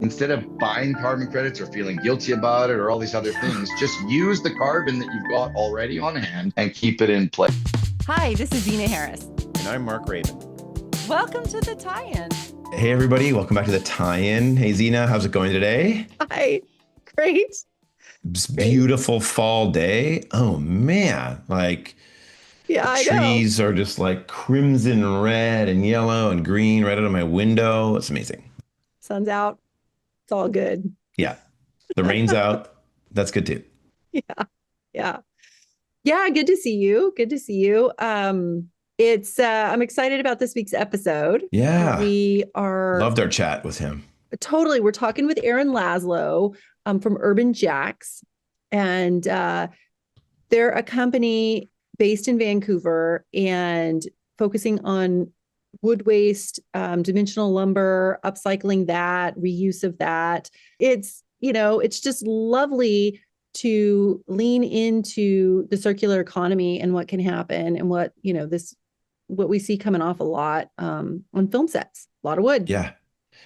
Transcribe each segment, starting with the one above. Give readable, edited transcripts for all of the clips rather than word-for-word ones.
Instead of buying carbon credits or feeling guilty about it or all these other things, just use the carbon that you've got already on hand and keep it in place. Hi, this is Zena Harris. And I'm Mark Rabin. Welcome to the tie-in. Hey, everybody. Welcome back to the tie-in. Hey, Zena, how's it going today? Hi. Great. It's beautiful fall day. Oh, man. Yeah, the I trees know. are just like crimson red and yellow and green right out of my window. It's amazing. Sun's out. It's all good. Yeah. The rain's out. That's good too. Yeah. Yeah. Yeah, good to see you. Good to see you. It's I'm excited about this week's episode. Yeah. We are Loved our chat with him. we're talking with Aaron Laslo from UrbanJacks. And they're a company based in Vancouver and focusing on wood waste, dimensional lumber, upcycling that, reuse of that. It's just lovely to lean into the circular economy and what can happen and what we see coming off a lot on film sets, a lot of wood. Yeah.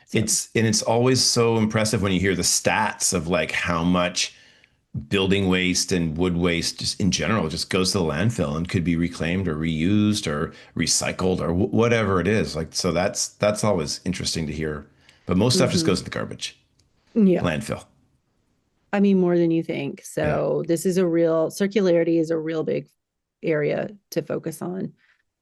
So. It's always so impressive when you hear the stats of like how much building waste and wood waste just in general just goes to the landfill and could be reclaimed or reused or recycled or whatever it is. Like, so that's always interesting to hear. But most stuff just goes in the garbage. Yeah. Landfill. I mean, more than you think. So This is circularity is a real big area to focus on.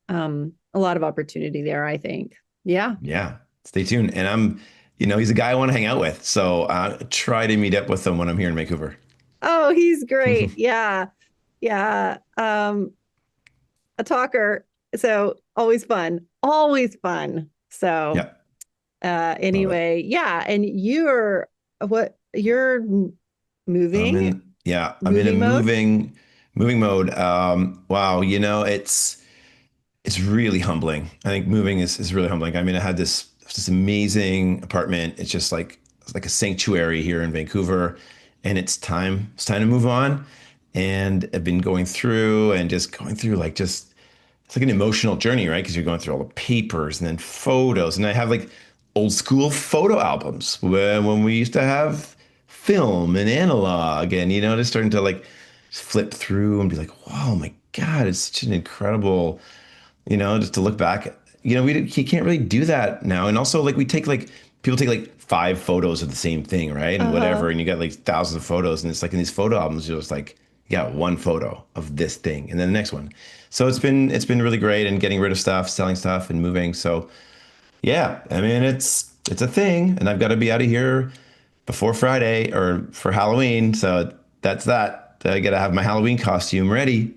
A lot of opportunity there, I think. Yeah. Yeah. Stay tuned. And he's a guy I want to hang out with. So try to meet up with him when I'm here in Vancouver. Oh, he's great. Yeah. Yeah. A talker. So always fun. Always fun. So anyway, yeah. And you're moving? I'm in a moving mode. Wow. It's really humbling. I think moving is really humbling. I mean, I had this amazing apartment. It's like a sanctuary here in Vancouver, and it's time to move on. And I've been going through it's like an emotional journey, right? Because you're going through all the papers and then photos. And I have like old school photo albums when we used to have film and analog, and just starting to like flip through and be like, wow, my God, it's such an incredible, just to look back. You can't really do that now. And also like people take like 5 photos of the same thing, right? And whatever, and you got like thousands of photos, and it's like in these photo albums, you're just like, yeah, one photo of this thing and then the next one. So it's been really great, and getting rid of stuff, selling stuff, and moving. So yeah, I mean, it's a thing, and I've got to be out of here before Friday or for Halloween. So that's that. I got to have my Halloween costume ready.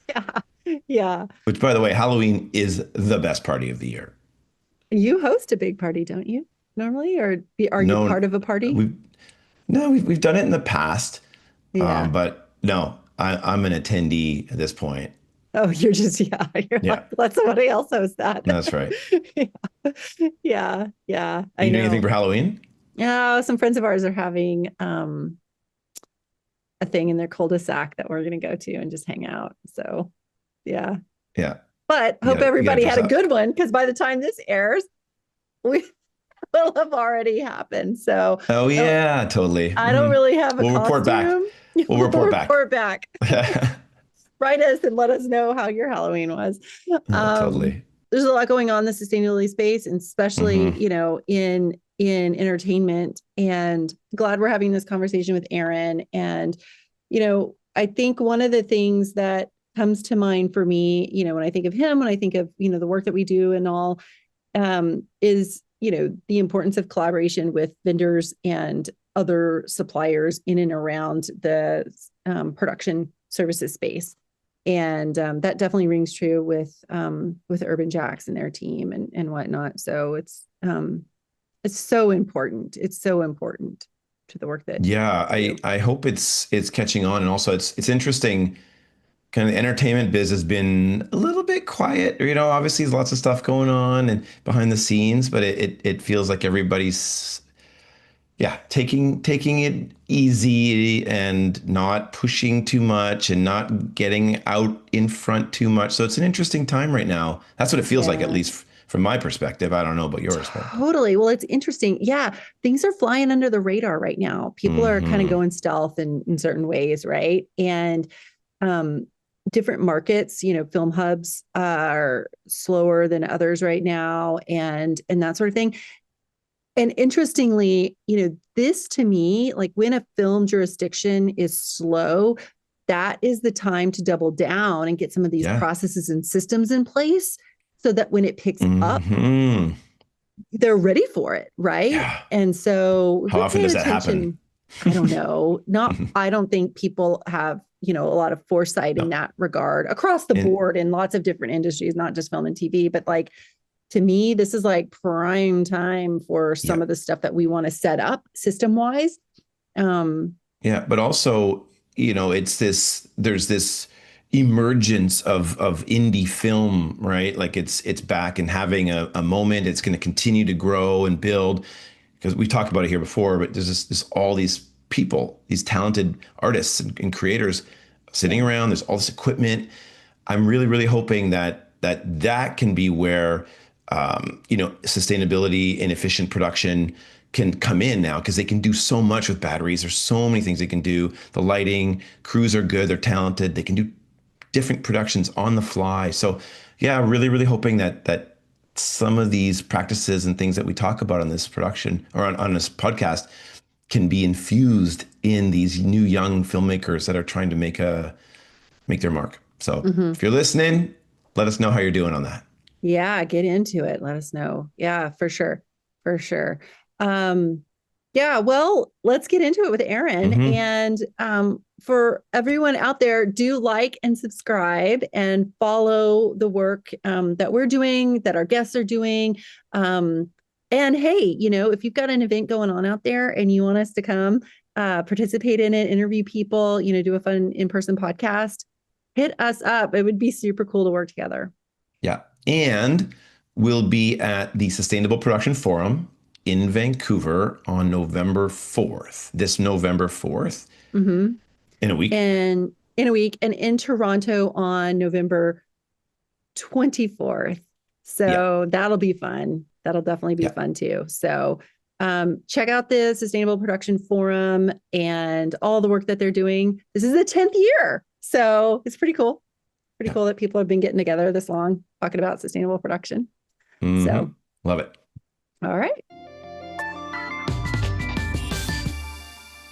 Yeah. Yeah. Which, by the way, Halloween is the best party of the year. You host a big party, don't you? Normally, or are you part of a party? We've done it in the past. Yeah. But no, I'm an attendee at this point. Oh, you're like, let somebody else host that. That's right. Yeah. Yeah. I You know. doing anything for Halloween? Yeah. Some friends of ours are having a thing in their cul-de-sac that we're going to go to and just hang out. So, yeah. Yeah. But hope everybody had a good one, because by the time this airs, we will have already happened. So. Oh yeah, totally. I don't really have a We'll report back. We'll report back. Write us and let us know how your Halloween was. Totally. There's a lot going on in the sustainability space, and especially, in entertainment, and glad we're having this conversation with Aaron. And, I think one of the things that comes to mind for me, when I think of him, when I think of, the work that we do and all, is, the importance of collaboration with vendors and other suppliers in and around the production services space. And that definitely rings true with UrbanJacks and their team and whatnot. So it's so important. It's so important to the work that. Yeah, I hope it's catching on. And also it's interesting. Kind of the entertainment biz has been a little bit quiet. Obviously there's lots of stuff going on and behind the scenes, but it feels like everybody's taking it easy and not pushing too much and not getting out in front too much. So it's an interesting time right now. That's what it feels like, at least from my perspective. I don't know about your perspective. Totally. Well, it's interesting. Yeah. Things are flying under the radar right now. People are kind of going stealth in certain ways, right? And different markets, film hubs are slower than others right now, and that sort of thing. And interestingly, this to me, like when a film jurisdiction is slow, that is the time to double down and get some of these processes and systems in place so that when it picks up, they're ready for it, right? Yeah. And so how often does that happen? I don't know. I don't think people have, a lot of foresight in that regard across the board in lots of different industries, not just film and TV, but like, to me, this is like prime time for some of the stuff that we want to set up system wise. But also, there's this emergence of indie film, right? Like it's back and having a moment. It's going to continue to grow and build, because we talked about it here before, but there's this all these people, these talented artists and creators sitting around. There's all this equipment. I'm really, really hoping that can be where sustainability and efficient production can come in now, because they can do so much with batteries. There's so many things they can do. The lighting, crews are good, they're talented. They can do different productions on the fly. So yeah, really, really hoping that some of these practices and things that we talk about on this production or on this podcast can be infused in these new young filmmakers that are trying to make their mark. So if you're listening, let us know how you're doing on that. Yeah, get into it. Let us know. Yeah, for sure. For sure. Well, let's get into it with Aaron. And for everyone out there, do like and subscribe and follow the work that we're doing, that our guests are doing. And hey, if you've got an event going on out there and you want us to come participate in it, interview people, do a fun in-person podcast, hit us up. It would be super cool to work together. Yeah. And we'll be at the Sustainable Production Forum in Vancouver on November 4th, this November 4th, in a week. And in Toronto on November 24th. So that'll be fun. That'll definitely be fun too. So check out the Sustainable Production Forum and all the work that they're doing. This is the 10th year. So it's pretty cool. Pretty cool that people have been getting together this long talking about sustainable production. So love it. All right.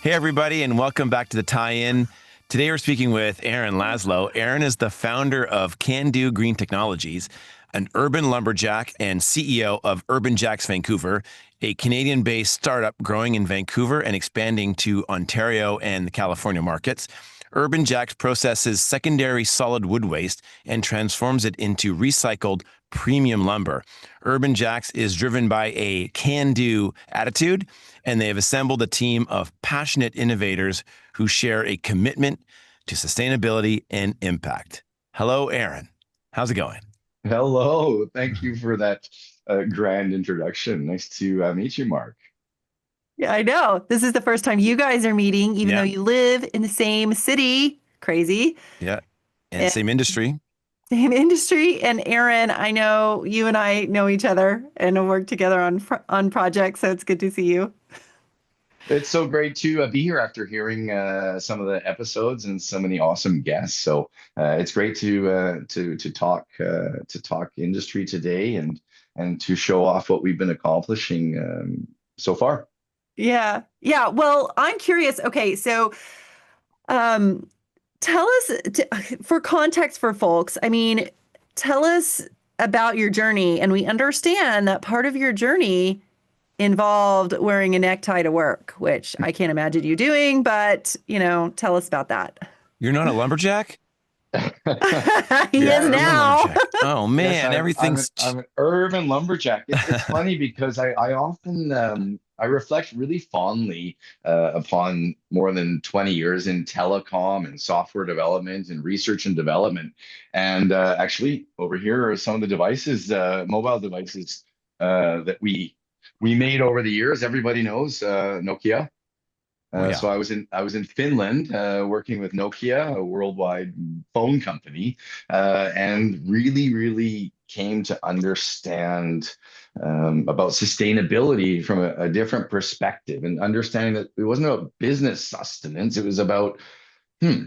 Hey, everybody, and welcome back to the Tie-In. Today, we're speaking with Aaron Laslo. Aaron is the founder of Can Do Green Technologies, an urban lumberjack and CEO of UrbanJacks Vancouver, a Canadian-based startup growing in Vancouver and expanding to Ontario and the California markets. UrbanJacks processes secondary solid wood waste and transforms it into recycled premium lumber. UrbanJacks is driven by a can-do attitude, and they have assembled a team of passionate innovators who share a commitment to sustainability and impact. Hello, Aaron. How's it going? Hello. Thank you for that grand introduction. Nice to meet you, Mark. Yeah, I know. This is the first time you guys are meeting, even though you live in the same city. Crazy. Yeah. And same industry. Same industry. And Aaron, I know you and I know each other and work together on projects. So it's good to see you. It's so great to be here after hearing some of the episodes and so many awesome guests. So it's great to talk industry today and to show off what we've been accomplishing so far. Yeah. Yeah. Well, I'm curious. Okay. So tell us, for context for folks, tell us about your journey. And we understand that part of your journey involved wearing a necktie to work, which I can't imagine you doing, but, tell us about that. You're not a lumberjack? He is now. Oh man, yes, I'm an urban lumberjack. It's funny because I often I reflect really fondly upon more than 20 years in telecom and software development and research and development. And actually, over here are some of the devices, mobile devices that we made over the years. Everybody knows Nokia. Oh, yeah. So I was in Finland working with Nokia, a worldwide phone company, and really came to understand about sustainability from a different perspective, and understanding that it wasn't about business sustenance. It was about, hmm,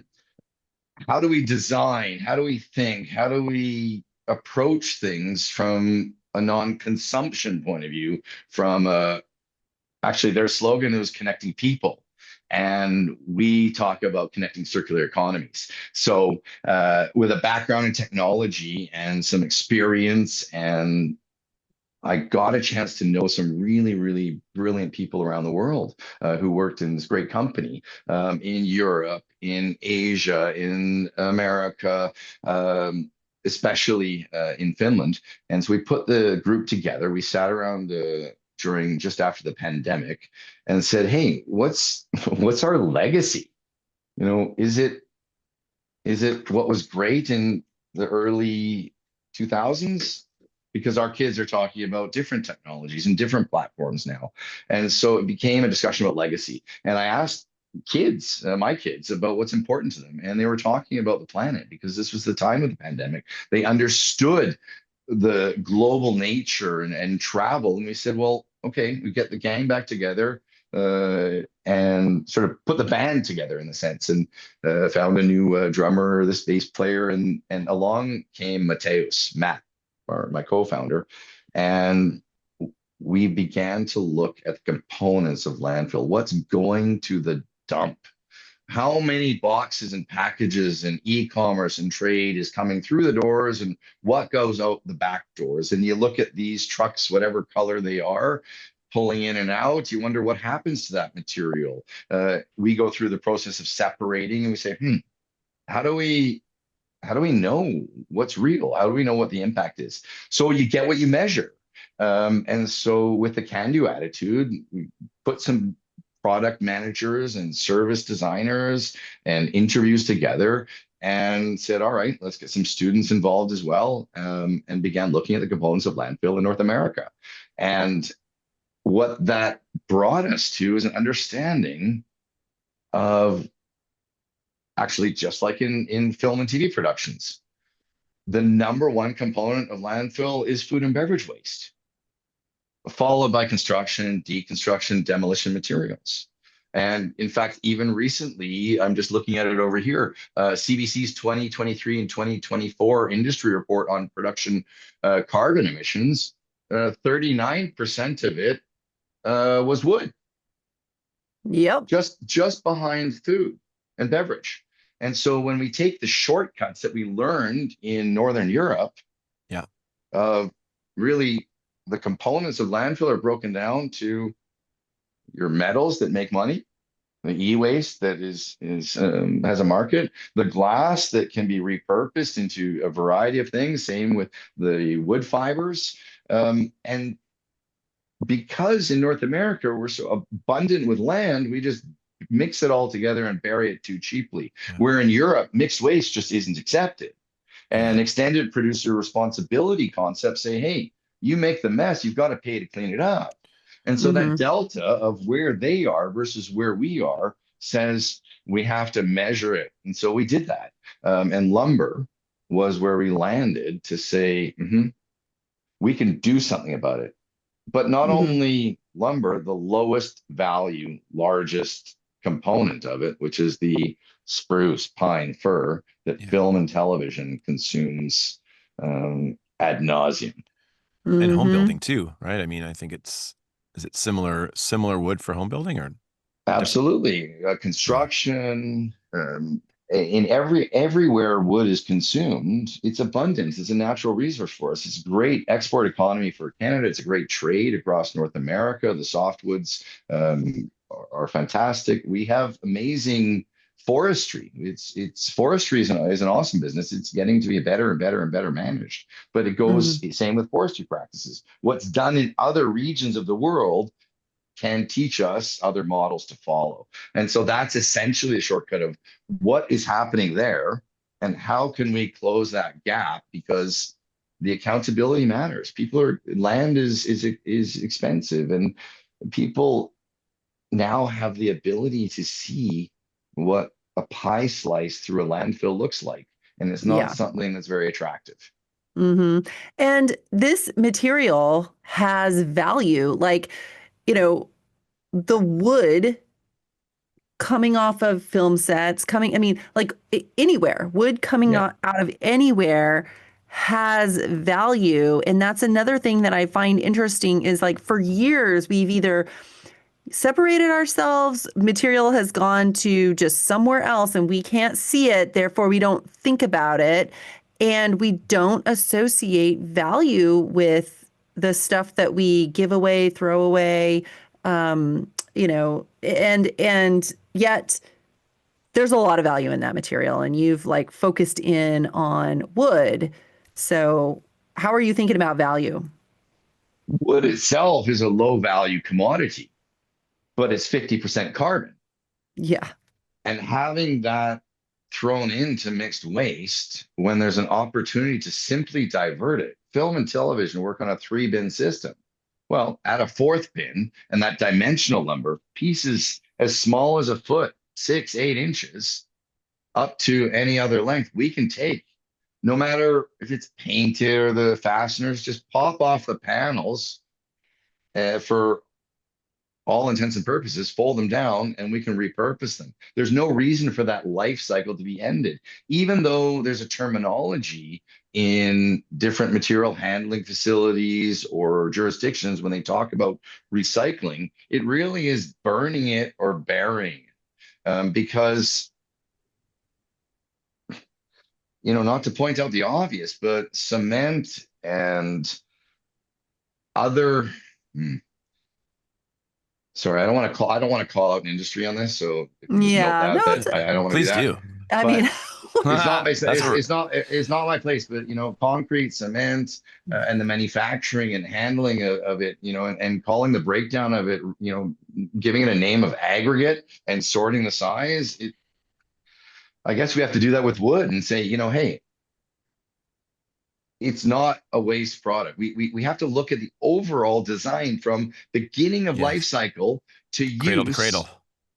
how do we design? How do we think? How do we approach things from a non-consumption point of view, from a actually, their slogan was connecting people. And we talk about connecting circular economies. So, with a background in technology and some experience, and I got a chance to know some really brilliant people around the world who worked in this great company in Europe, in Asia, in America, especially in Finland. And so we put the group together. We sat around during just after the pandemic and said, "Hey, what's our legacy? You know, is it what was great in the early 2000s? Because our kids are talking about different technologies and different platforms now." And so it became a discussion about legacy. And I asked kids, my kids, about what's important to them. And they were talking about the planet, because this was the time of the pandemic. They understood the global nature and travel. And we said, well, okay, we get the gang back together and sort of put the band together in a sense, and found a new drummer, this bass player, and along came Matt, or my co-founder, and we began to look at the components of landfill. What's going to the dump? How many boxes and packages and e-commerce and trade is coming through the doors, and what goes out the back doors? And you look at these trucks, whatever color they are, pulling in and out, you wonder what happens to that material. We go through the process of separating, and we say, how do we know what's real? How do we know what the impact is? So you get what you measure. And so with the can-do attitude, we put some product managers and service designers and interviews together, and said, all right, let's get some students involved as well, and began looking at the components of landfill in North America. And what that brought us to is an understanding of, actually, just like in film and TV productions, the number one component of landfill is food and beverage waste, followed by construction, deconstruction, demolition materials. And in fact, even recently, I'm just looking at it over here, CBC's 2023 and 2024 industry report on production carbon emissions, 39% of it was wood. Yep. Just behind food and beverage. And so when we take the shortcuts that we learned in Northern Europe, yeah, really the components of landfill are broken down to your metals that make money, the e-waste that has a market, the glass that can be repurposed into a variety of things, same with the wood fibers. And because in North America we're so abundant with land, we just mix it all together and bury it too cheaply. Yeah. Where in Europe, mixed waste just isn't accepted. And extended producer responsibility concepts say, hey, you make the mess, you've got to pay to clean it up. And so that delta of where they are versus where we are says we have to measure it. And so we did that. And lumber was where we landed to say, we can do something about it. But not only lumber, the lowest value, largest component of it, which is the spruce, pine, fir that film and television consumes ad nauseum. And home building too, right? I mean, I think is it similar wood for home building, or? Absolutely. Construction, in everywhere wood is consumed, it's abundant. It's a natural resource for us. It's a great export economy for Canada. It's a great trade across North America. The softwoods are fantastic. We have amazing forestry. It's forestry is an awesome business. It's getting to be better and better managed. But it goes same with forestry practices. What's done in other regions of the world can teach us other models to follow. And so that's essentially a shortcut of what is happening there and how can we close that gap, because the accountability matters. Land is expensive, and people now have the ability to see what a pie slice through a landfill looks like. And it's not Yeah. something that's very attractive. And this material has value. Like, the wood coming off of film sets, like anywhere, wood coming Yeah. out of anywhere has value. And that's another thing that I find interesting is like for years, we've either separated ourselves, material has gone to just somewhere else and we can't see it, therefore we don't think about it. And we don't associate value with the stuff that we give away, throw away, and yet there's a lot of value in that material. And you've like focused in on wood. So how are you thinking about value? Wood itself is a low value commodity, but it's 50% carbon. Yeah. And having that thrown into mixed waste when there's an opportunity to simply divert it. Film and television work on a 3-bin system. Well, add a 4th bin, and that dimensional lumber, pieces as small as a foot, 6, 8 inches, up to any other length, we can take, no matter if it's painted or the fasteners, just pop off the panels for all intents and purposes, fold them down, and we can repurpose them. There's no reason for that life cycle to be ended, even though there's a terminology in different material handling facilities or jurisdictions when they talk about recycling. It really is burning it or burying it, because, not to point out the obvious, but cement and other. Sorry, I don't want to call out an industry on this, so if you just note Yeah. No, that I don't want to do Please that. do. I But mean, it's not my place. But concrete, cement, and the manufacturing and handling of it, and calling the breakdown of it, giving it a name of aggregate and sorting the size. I guess we have to do that with wood and say, hey, it's not a waste product. We have to look at the overall design from beginning of life Yes. cycle to Cradle to use. cradle.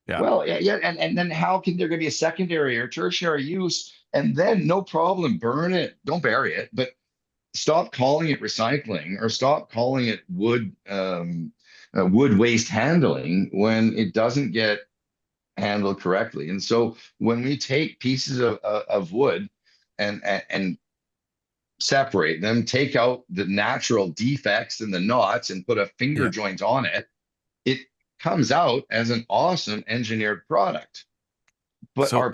Yeah. Well, yeah, and then how can there going to be a secondary or tertiary use? And then no problem, burn it, don't bury it, but stop calling it recycling or stop calling it wood waste handling when it doesn't get handled correctly. And so when we take pieces of wood and separate them, take out the natural defects and the knots and put a finger Yeah. joint on it, it comes out as an awesome engineered product. But So our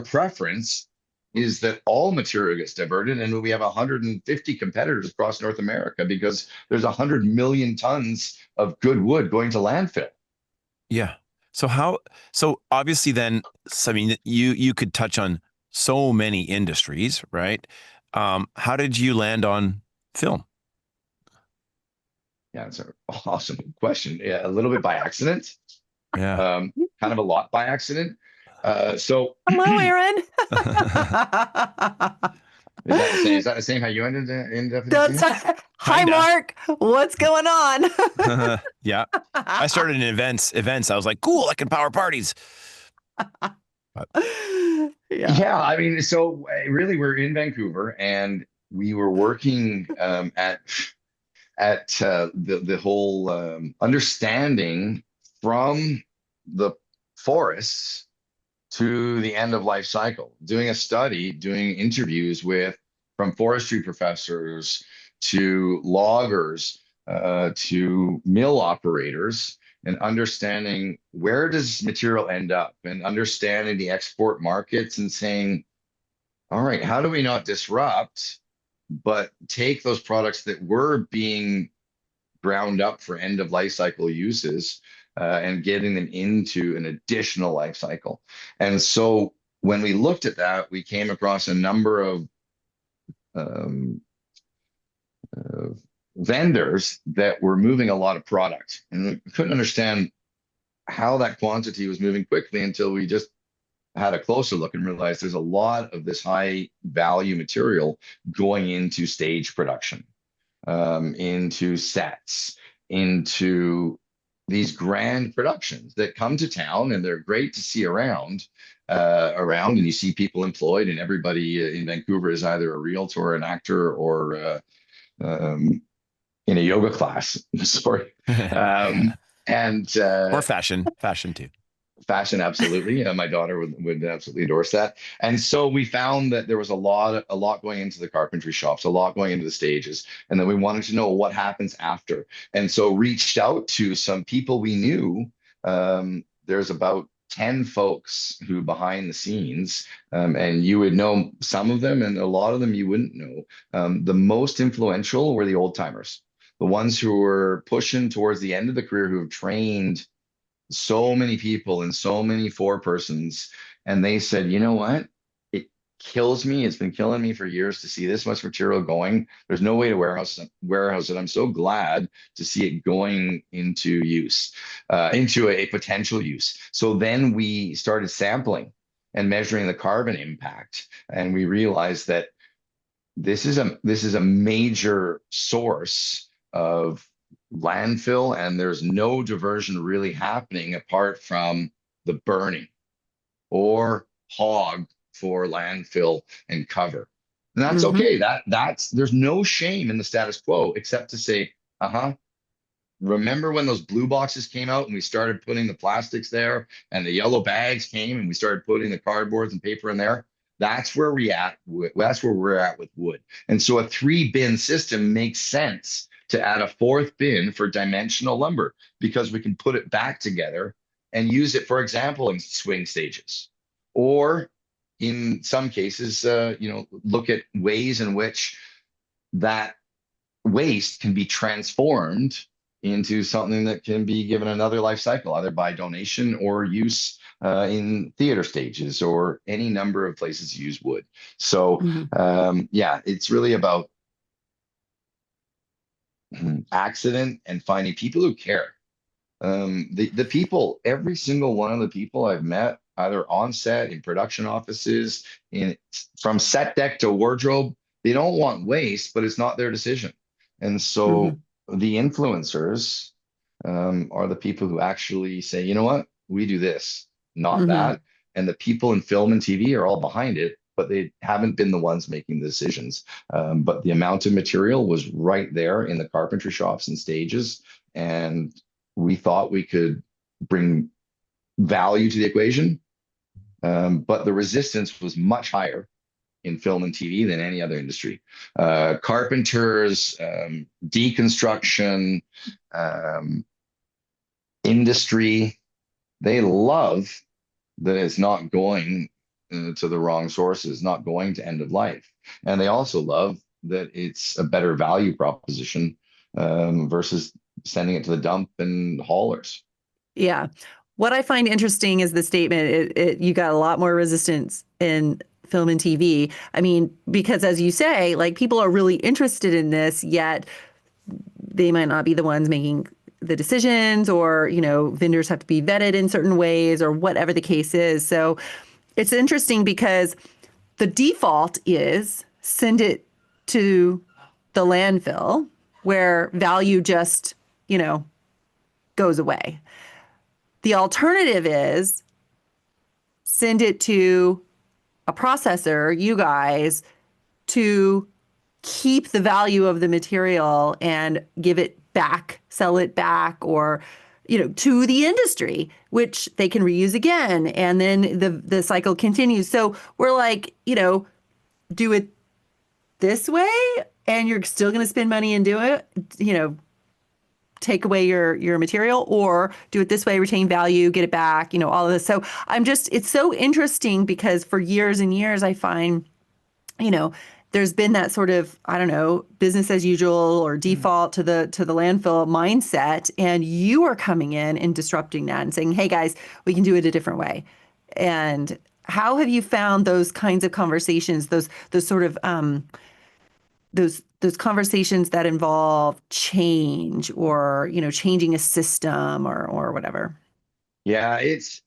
preference is that all material gets diverted, and we have 150 competitors across North America because there's 100 million tons of good wood going to landfill. yeah. So obviously then, I mean, you could touch on so many industries, right? How did you land on film? Yeah, it's an awesome question. Yeah, a little bit by accident, Yeah. kind of a lot by accident. So hello, Aaron. is that the same? Is that the same how you ended up in the That's, scene? hi, Kinda. Mark. What's going on? Yeah. I started in events. I was like, cool, I can power parties. But, Yeah, I mean, so really, we're in Vancouver, and we were working at the whole understanding from the forests to the end of life cycle, doing a study, doing interviews with from forestry professors to loggers to mill operators, and understanding where does material end up and understanding the export markets and saying, all right, how do we not disrupt, but take those products that were being ground up for end of life cycle uses and getting them into an additional life cycle. And so when we looked at that, we came across a number of um, uh, vendors that were moving a lot of product, and we couldn't understand how that quantity was moving quickly until we just had a closer look and realized there's a lot of this high value material going into stage production, into sets, into these grand productions that come to town, and they're great to see around, and you see people employed, and everybody in Vancouver is either a realtor, an actor, or um, in a yoga class. Sorry. And Or fashion too. Fashion, absolutely. My daughter would absolutely endorse that. And so we found that there was a lot going into the carpentry shops, a lot going into the stages, and then we wanted to know what happens after. And so reached out to some people we knew. There's about 10 folks who behind the scenes, and you would know some of them, and a lot of them you wouldn't know. The most influential were the old timers, the ones who were pushing towards the end of the career, who have trained so many people and so many four persons. And they said, you know what? It kills me. It's been killing me for years to see this much material going. There's no way to warehouse it. I'm so glad to see it going into use, into a potential use. So then we started sampling and measuring the carbon impact. And we realized that this is a major source of landfill, and there's no diversion really happening apart from the burning or hog for landfill and cover. And that's okay. That's there's no shame in the status quo except to say, remember when those blue boxes came out and we started putting the plastics there, and the yellow bags came and we started putting the cardboards and paper in there? That's where we're at with wood. And so a 3-bin system makes sense to add a 4th bin for dimensional lumber, because we can put it back together and use it, for example, in swing stages, or in some cases, look at ways in which that waste can be transformed into something that can be given another life cycle, either by donation or use in theater stages or any number of places use wood. So it's really about accident and finding people who care. The people, every single one of the people I've met, either on set, in production offices, from set deck to wardrobe, they don't want waste, but it's not their decision. And so the influencers are the people who actually say, you know what, we do this, not that. And the people in film and TV are all behind it, but they haven't been the ones making the decisions. But the amount of material was right there in the carpentry shops and stages. And we thought we could bring value to the equation. But the resistance was much higher in film and TV than any other industry. Carpenters, deconstruction, industry, they love that it's not going to the wrong sources, not going to end of life. And they also love that it's a better value proposition versus sending it to the dump and haulers. Yeah. What I find interesting is the statement, you got a lot more resistance in film and TV. I mean, because as you say, like, people are really interested in this, yet they might not be the ones making the decisions, or, vendors have to be vetted in certain ways, or whatever the case is. So it's interesting because the default is send it to the landfill, where value just, goes away. The alternative is send it to a processor, you guys, to keep the value of the material and give it back, sell it back, or, to the industry, which they can reuse again. And then the cycle continues. So we're like, do it this way and you're still going to spend money and do it, take away your material, or do it this way, retain value, get it back, all of this. So it's so interesting because for years and years, I find, there's been that sort of, I don't know, business as usual or default to the landfill mindset. And you are coming in and disrupting that and saying, hey guys, we can do it a different way. And how have you found those kinds of conversations, those sort of, those conversations that involve change, or, changing a system or whatever? Yeah, it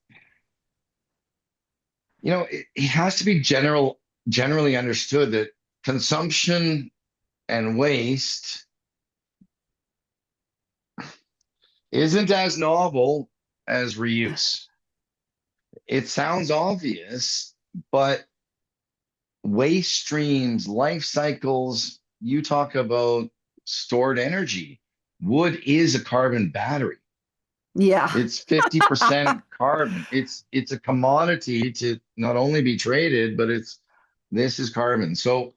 has to be generally understood that consumption and waste isn't as novel as reuse. It sounds obvious, but waste streams, life cycles, you talk about stored energy. Wood is a carbon battery. Yeah. It's 50% carbon. It's a commodity to not only be traded, but this is carbon. So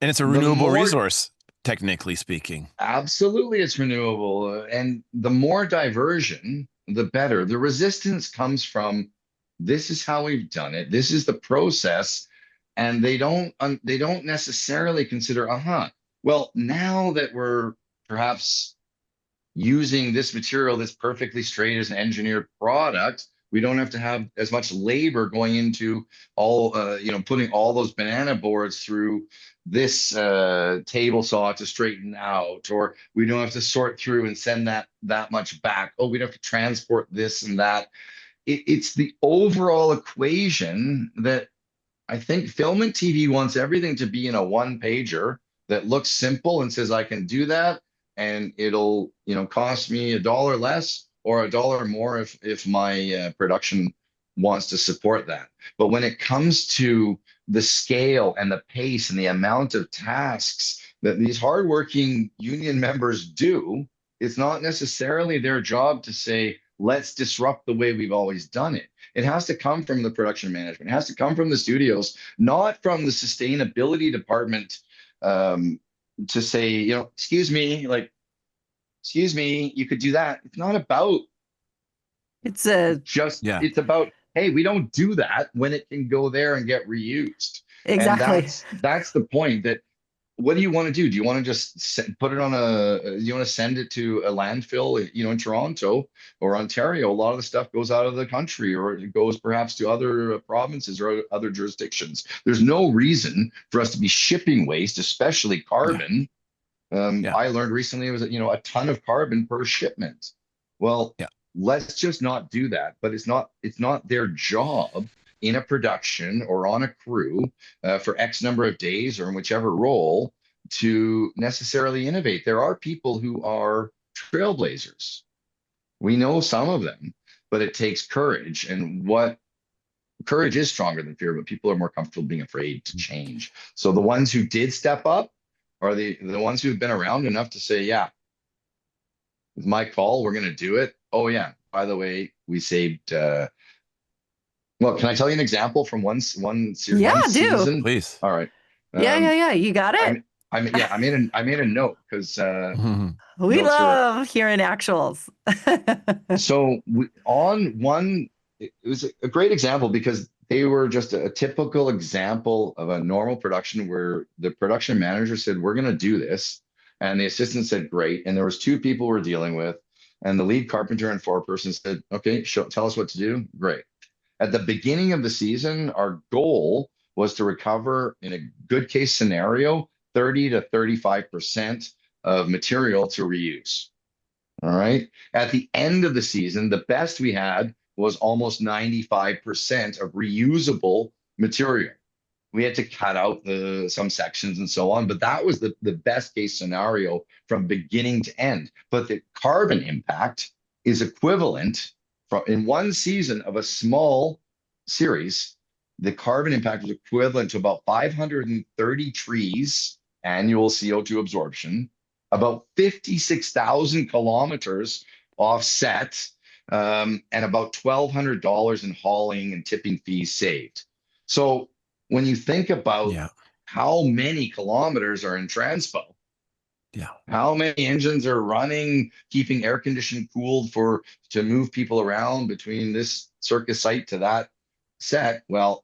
And it's a the renewable more resource, technically speaking. absolutely it's renewable, and the more diversion, the better. The resistance comes from this is how we've done it. This is the process, and they don't necessarily consider, well, now that we're perhaps using this material that's perfectly straight as an engineered product, we don't have to have as much labor going into all, putting all those banana boards through this table saw to straighten out, or we don't have to sort through and send that much back. Oh, we don't have to transport this and that. It's the overall equation that I think film and TV wants everything to be in a one pager that looks simple and says, I can do that. And it'll, cost me $1 less or $1 more if my production wants to support that. But when it comes to the scale and the pace and the amount of tasks that these hardworking union members do, it's not necessarily their job to say, let's disrupt the way we've always done it. It has to come from the production management. It has to come from the studios, not from the sustainability department, to say, excuse me, you could do that. It's not about Yeah. it's about, hey, we don't do that when it can go there and get reused. And Exactly. that's the point. That what do you want to do? Do you want to just put it on you want to send it to a landfill, in Toronto or Ontario? A lot of the stuff goes out of the country, or it goes perhaps to other provinces or other jurisdictions. There's no reason for us to be shipping waste, especially carbon. Yeah. I learned recently it was, a ton of carbon per shipment. Well, Yeah. let's just not do that. But it's not their job in a production or on a crew for X number of days or in whichever role to necessarily innovate. There are people who are trailblazers. We know some of them, but it takes courage. And what courage is stronger than fear, but people are more comfortable being afraid to change. So the ones who did step up are the ones who've been around enough to say, yeah, it's my call. We're going to do it. Oh, yeah. By the way, we saved. Well, can I tell you an example from one Yeah, do. season? Please. All right. Yeah. You got it. I made a note because We notes are. love hearing actuals. So it was a great example because they were just a typical example of a normal production where the production manager said, we're going to do this. And the assistant said, great. And there was two people we're dealing with. And the lead carpenter and foreperson said, okay, tell us what to do. Great. At the beginning of the season, our goal was to recover, in a good case scenario, 30 to 35% of material to reuse. All right. At the end of the season, the best we had was almost 95% of reusable material. We had to cut out some sections and so on, but that was the best case scenario from beginning to end. But the carbon impact is equivalent in one season of a small series. The carbon impact is equivalent to about 530 trees annual CO2 absorption, about 56,000 kilometers offset, and about $1,200 in hauling and tipping fees saved. So when you think about how many kilometers are in transpo, how many engines are running, keeping air conditioned cooled to move people around between this circus site to that set, well,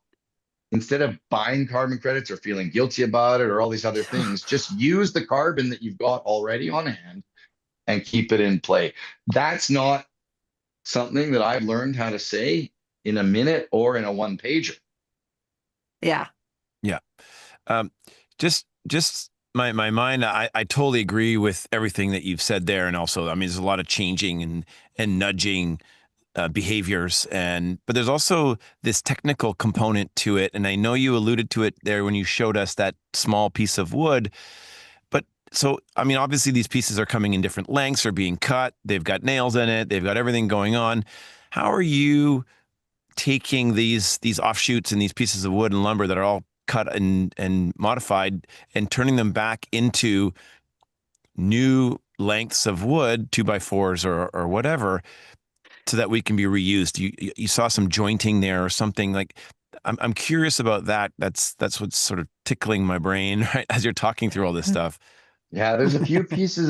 instead of buying carbon credits or feeling guilty about it or all these other things, just use the carbon that you've got already on hand and keep it in play. That's not something that I've learned how to say in a minute or in a one pager. Yeah. Just my mind, I totally agree with everything that you've said there. And also, there's a lot of changing and nudging behaviors, but there's also this technical component to it. And I know you alluded to it there when you showed us that small piece of wood, but so, I mean, obviously these pieces are coming in different lengths or being cut. They've got nails in it. They've got everything going on. How are you taking these offshoots and these pieces of wood and lumber that are all cut and modified and turning them back into new lengths of wood, 2x4s or whatever, so that we can be reused? You saw some jointing there or something like. I'm curious about that. That's what's sort of tickling my brain right as you're talking through all this stuff. Yeah, there's a few pieces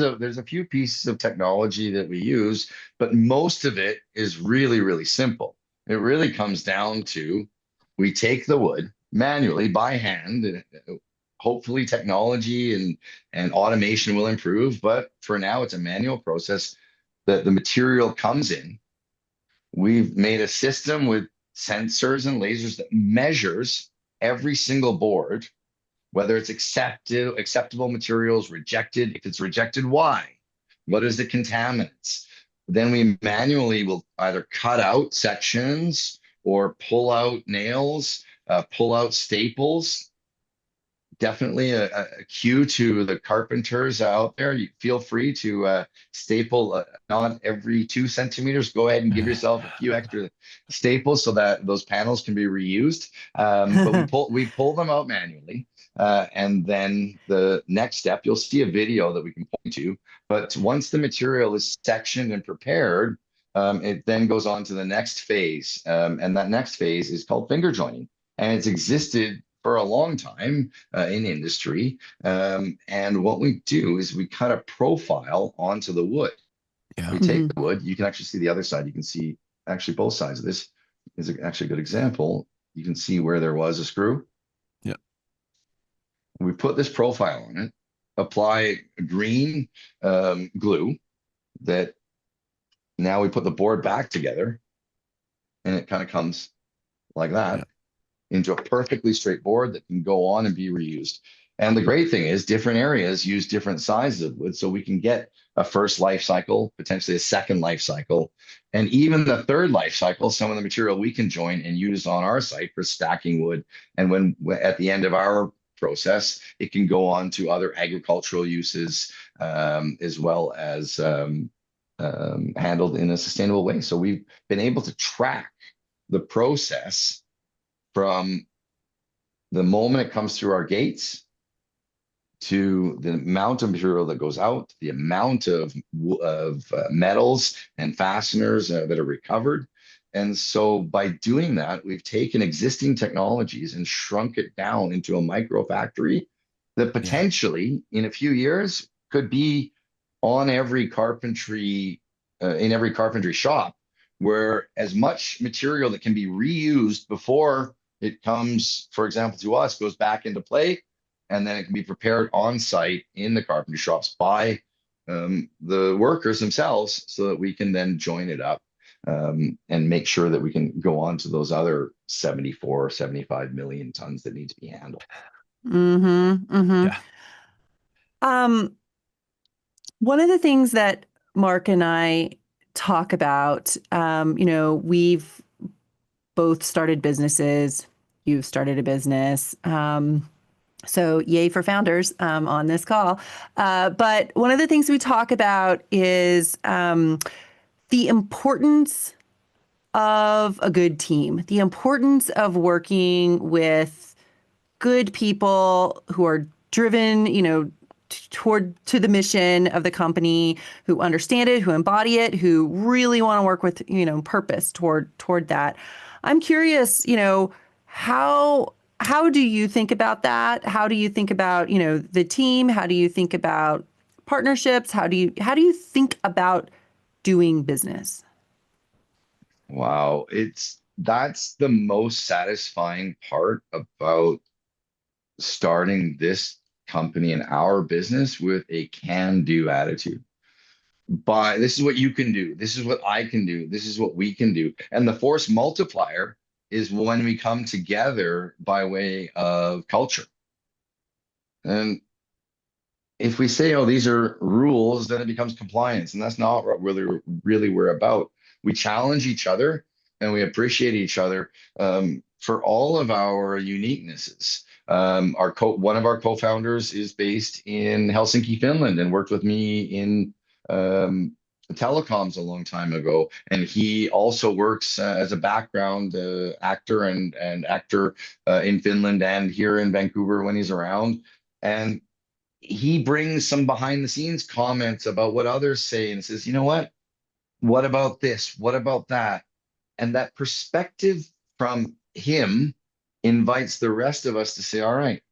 of technology that we use, but most of it is really, really simple. It really comes down to we take the wood manually by hand. And hopefully technology and automation will improve, but for now it's a manual process that the material comes in. We've made a system with sensors and lasers that measures every single board, whether it's acceptable materials, rejected. If it's rejected, why? What is the contaminants? Then we manually will either cut out sections or pull out nails, pull out staples. Definitely a cue to the carpenters out there. You feel free to staple not every 2 centimeters. Go ahead and give yourself a few extra staples so that those panels can be reused. But we pull them out manually. And then the next step, you'll see a video that we can point to. But once the material is sectioned and prepared, it then goes on to the next phase. And that next phase is called finger joining. And it's existed for a long time in industry. And what we do is we cut a profile onto the wood. Yeah. We take the wood. You can actually see the other side. You can see actually both sides of this is actually a good example. You can see where there was a screw. Yeah. We put this profile on it, apply green glue that now we put the board back together and it kind of comes like that. Yeah. Into a perfectly straight board that can go on and be reused. And the great thing is different areas use different sizes of wood, so we can get a first life cycle, potentially a second life cycle, and even the third life cycle, some of the material we can join and use on our site for stacking wood. And when at the end of our process, it can go on to other agricultural uses, as well as handled in a sustainable way. So we've been able to track the process from the moment it comes through our gates to the amount of material that goes out, the amount of metals and fasteners that are recovered. And so by doing that, we've taken existing technologies and shrunk it down into a micro factory that potentially in a few years could be on every carpentry, in every carpentry shop, where as much material that can be reused before it comes, for example, to us, goes back into play, and then it can be prepared on site in the carpentry shops by the workers themselves, so that we can then join it up and make sure that we can go on to those other 74 or 75 million tons that need to be handled. Yeah. One of the things that Mark and I talk about, we've both started businesses. You've started a business. So yay for founders on this call. But one of the things we talk about is the importance of a good team, the importance of working with good people who are driven, to the mission of the company, who understand it, who embody it, who really want to work with, purpose toward that. I'm curious, how do you think about that? How do you think about, the team? How do you think about partnerships? How do you think about doing business? Wow, that's the most satisfying part about starting this company and our business, with a can-do attitude. But this is what you can do. This is what I can do. This is what we can do. And the force multiplier is when we come together by way of culture. And if we say, oh, these are rules, then it becomes compliance. And that's not what really we're about. We challenge each other and we appreciate each other for all of our uniquenesses. One of our co-founders is based in Helsinki, Finland, and worked with me in telecoms a long time ago. And he also works as a background actor and actor in Finland and here in Vancouver when he's around. And he brings some behind the scenes comments about what others say and says, you know what about this? What about that? And that perspective from him invites the rest of us to say, all right,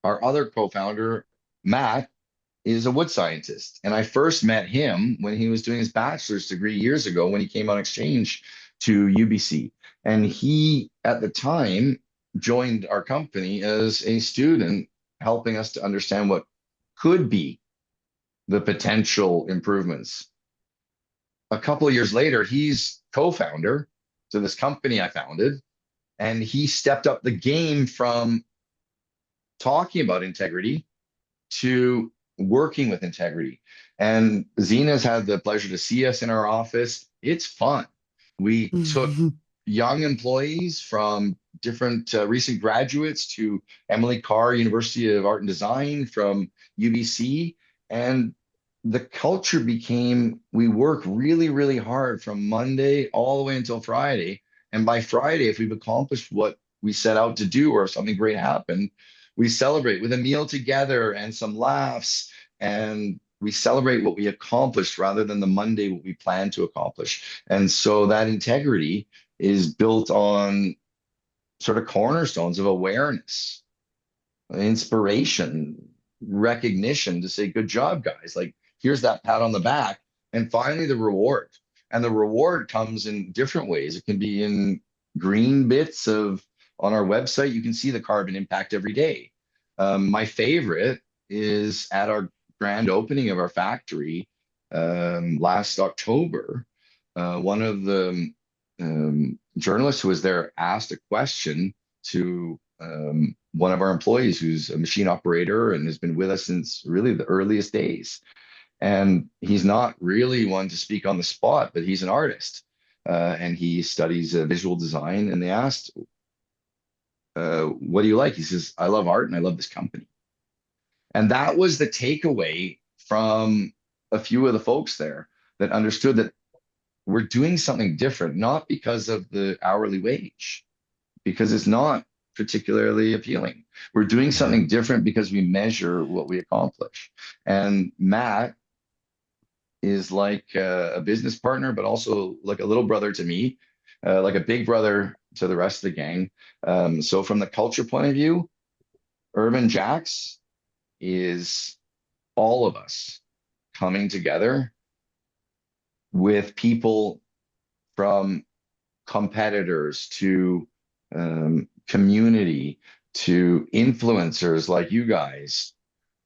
our other co-founder, Matt, is a wood scientist. And I first met him when he was doing his bachelor's degree years ago when he came on exchange to UBC. And he, at the time, joined our company as a student, helping us to understand what could be the potential improvements. A couple of years later, he's co-founder to this company I founded, and he stepped up the game from talking about integrity to working with integrity. And Zena's had the pleasure to see us in our office. It's fun. We took young employees from different recent graduates to Emily Carr, University of Art and Design from UBC. And the culture became, we work really, really hard from Monday all the way until Friday. And by Friday, if we've accomplished what we set out to do or something great happened, we celebrate with a meal together and some laughs, and we celebrate what we accomplished rather than the Monday what we plan to accomplish. And so that integrity is built on sort of cornerstones of awareness, inspiration, recognition to say, good job, guys. Like, here's that pat on the back. And finally, the reward. And the reward comes in different ways. It can be in green bits of, on our website, you can see the carbon impact every day. My favorite is at our grand opening of our factory last October. One of the journalists who was there asked a question to one of our employees who's a machine operator and has been with us since really the earliest days. And he's not really one to speak on the spot, but he's an artist and he studies visual design. And they asked, what do you like? He says, I love art and I love this company. And that was the takeaway from a few of the folks there that understood that we're doing something different, not because of the hourly wage, because it's not particularly appealing. We're doing something different because we measure what we accomplish. And Matt is like a business partner, but also like a little brother to me, like a big brother to the rest of the gang. So from the culture point of view, UrbanJacks is all of us coming together with people from competitors to community to influencers like you guys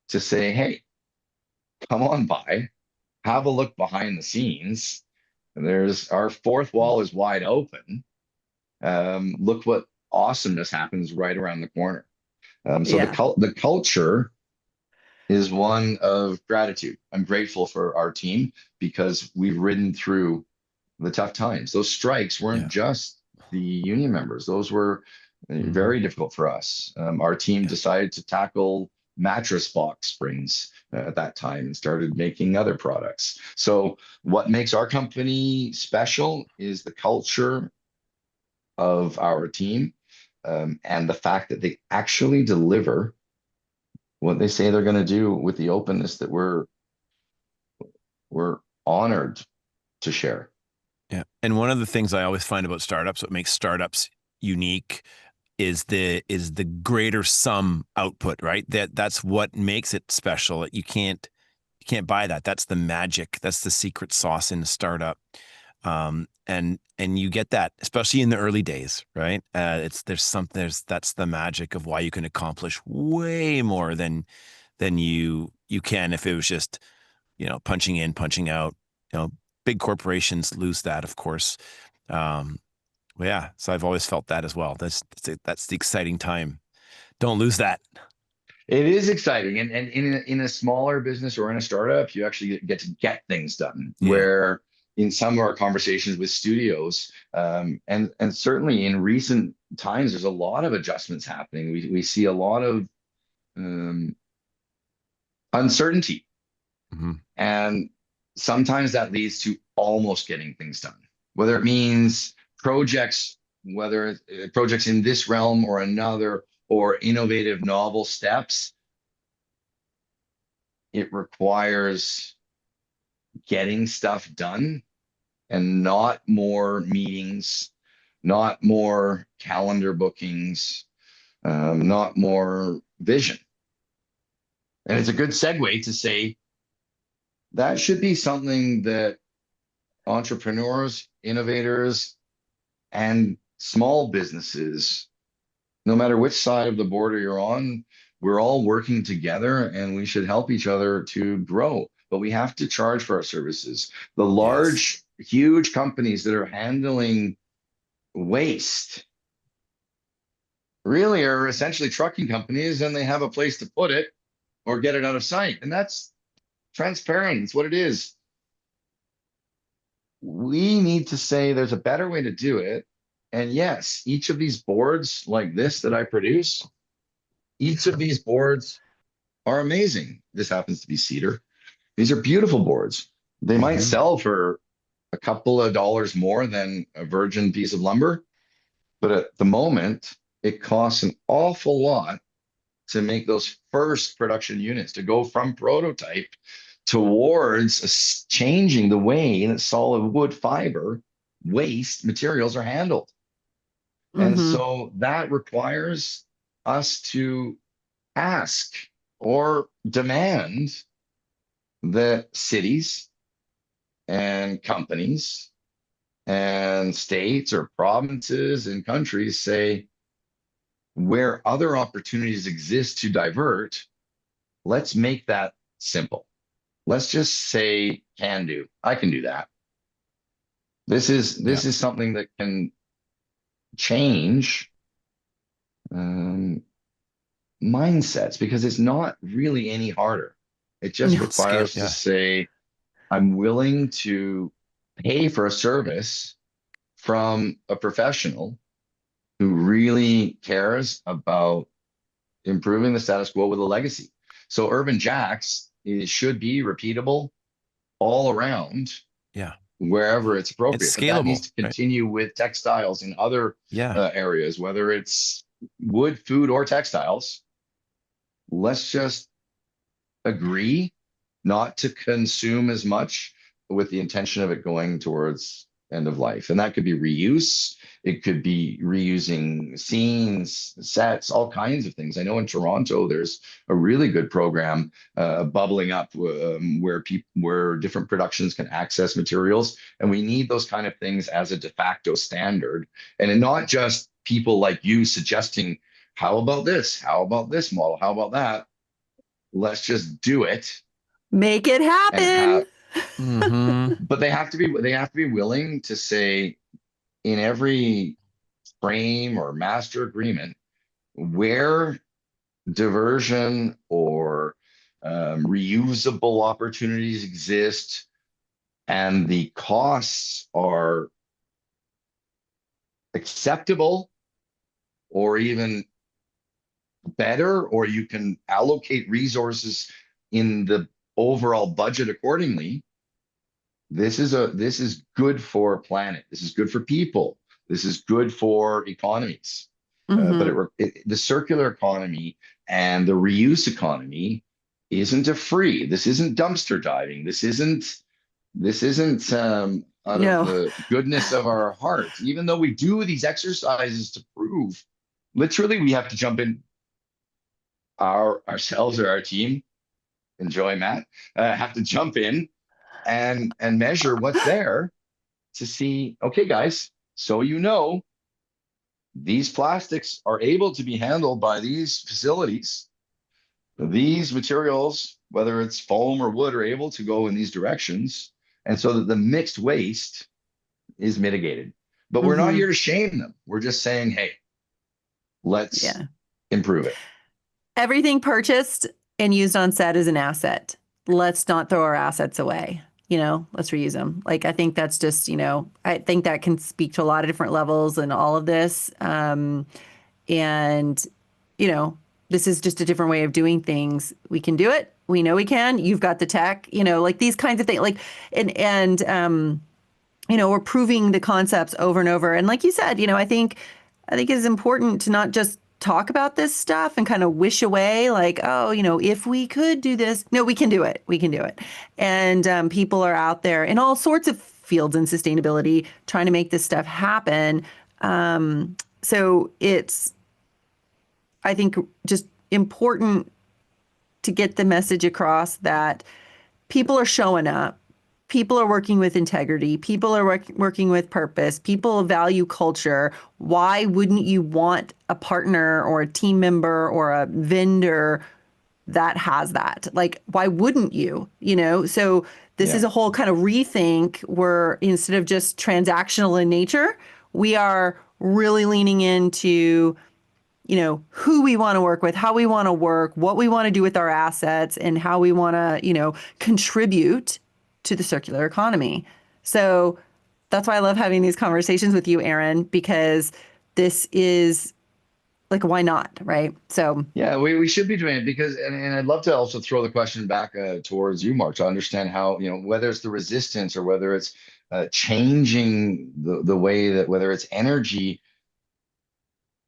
to say, hey, come on by, have a look behind the scenes. There's our fourth wall is wide open. Look what awesomeness happens right around the corner. So the culture is one of gratitude. I'm grateful for our team because we've ridden through the tough times. Those strikes weren't just the union members. Those were very difficult for us. Our team decided to tackle mattress box springs at that time and started making other products. So what makes our company special is the culture of our team and the fact that they actually deliver what they say they're going to do with the openness that we're honored to share. Yeah. And one of the things I always find about startups, what makes startups unique is the greater sum output, right? That's what makes it special. You can't buy that. That's the magic. That's the secret sauce in a startup. And you get that, especially in the early days, right? That's the magic of why you can accomplish way more than you can if it was just, punching in, punching out. Big corporations lose that, of course. Yeah, so I've always felt that as well. That's the exciting time. Don't lose that. It is exciting, and in a smaller business or in a startup, you actually get to get things done. Yeah. Where in some of our conversations with studios, and certainly in recent times there's a lot of adjustments happening. We see a lot of uncertainty. Mm-hmm. And sometimes that leads to almost getting things done, whether it means projects, whether projects in this realm or another, or innovative novel steps. It requires getting stuff done and not more meetings, not more calendar bookings, not more vision. And it's a good segue to say that should be something that entrepreneurs, innovators, and small businesses, no matter which side of the border you're on, we're all working together and we should help each other to grow. But we have to charge for our services. The large, huge companies that are handling waste really are essentially trucking companies, and they have a place to put it or get it out of sight. And that's transparent. It's what it is. We need to say there's a better way to do it. And yes, each of these boards like this that I produce, each of these boards are amazing. This happens to be cedar. These are beautiful boards. They might sell for a couple of dollars more than a virgin piece of lumber, but at the moment, it costs an awful lot to make those first production units, to go from prototype towards changing the way that solid wood fiber waste materials are handled. And so that requires us to ask or demand that cities and companies and states or provinces and countries say, where other opportunities exist to divert, let's make that simple. Let's just say can do. I can do that. This is something that can change mindsets, because it's not really any harder. It just requires to say, I'm willing to pay for a service from a professional who really cares about improving the status quo with a legacy. So UrbanJacks should be repeatable all around. Yeah. Wherever it's appropriate. It's scalable. But that needs to continue with textiles in other areas, whether it's wood, food, or textiles. Let's just agree not to consume as much with the intention of it going towards end of life. And that could be reuse. It could be reusing scenes, sets, all kinds of things. I know in Toronto, there's a really good program bubbling up where different productions can access materials. And we need those kind of things as a de facto standard. And not just people like you suggesting, how about this? How about this model? How about that? Let's just do it. Make it happen. But they have to be willing to say, in every frame or master agreement, where diversion or reusable opportunities exist and the costs are acceptable or even better, or you can allocate resources in the overall budget accordingly. This is good for planet. This is good for people. This is good for economies. But the circular economy and the reuse economy isn't a free. This isn't dumpster diving. This isn't out of the goodness of our hearts. Even though we do these exercises to prove, literally, we have to jump in ourselves or our team. Enjoy, Matt. Have to jump in and measure what's there to see, okay, guys, so these plastics are able to be handled by these facilities. These materials, whether it's foam or wood, are able to go in these directions. And so that the mixed waste is mitigated. But we're not here to shame them. We're just saying, hey, let's improve it. Everything purchased and used on set is an asset. Let's not throw our assets away. let's reuse them. Like, I think that's just, I think that can speak to a lot of different levels and all of this. And, this is just a different way of doing things. We can do it. We know we can. You've got the tech, like these kinds of things. Like, and we're proving the concepts over and over. And like you said, I think it's important to not just talk about this stuff and kind of wish away like, oh, if we could do this. No, we can do it. We can do it. And people are out there in all sorts of fields in sustainability trying to make this stuff happen. So it's, I think, just important to get the message across that people are showing up. People are working with integrity. People are working with purpose. People value culture. Why wouldn't you want a partner or a team member or a vendor that has that? Like, why wouldn't you? So this is a whole kind of rethink where instead of just transactional in nature, we are really leaning into who we want to work with, how we want to work, what we want to do with our assets, and how we want to, contribute to the circular economy. So that's why I love having these conversations with you, Aaron, because this is like, why not? Right. So yeah, we should be doing it because, and I'd love to also throw the question back towards you, Mark, to understand how, whether it's the resistance or whether it's changing the way that, whether it's energy,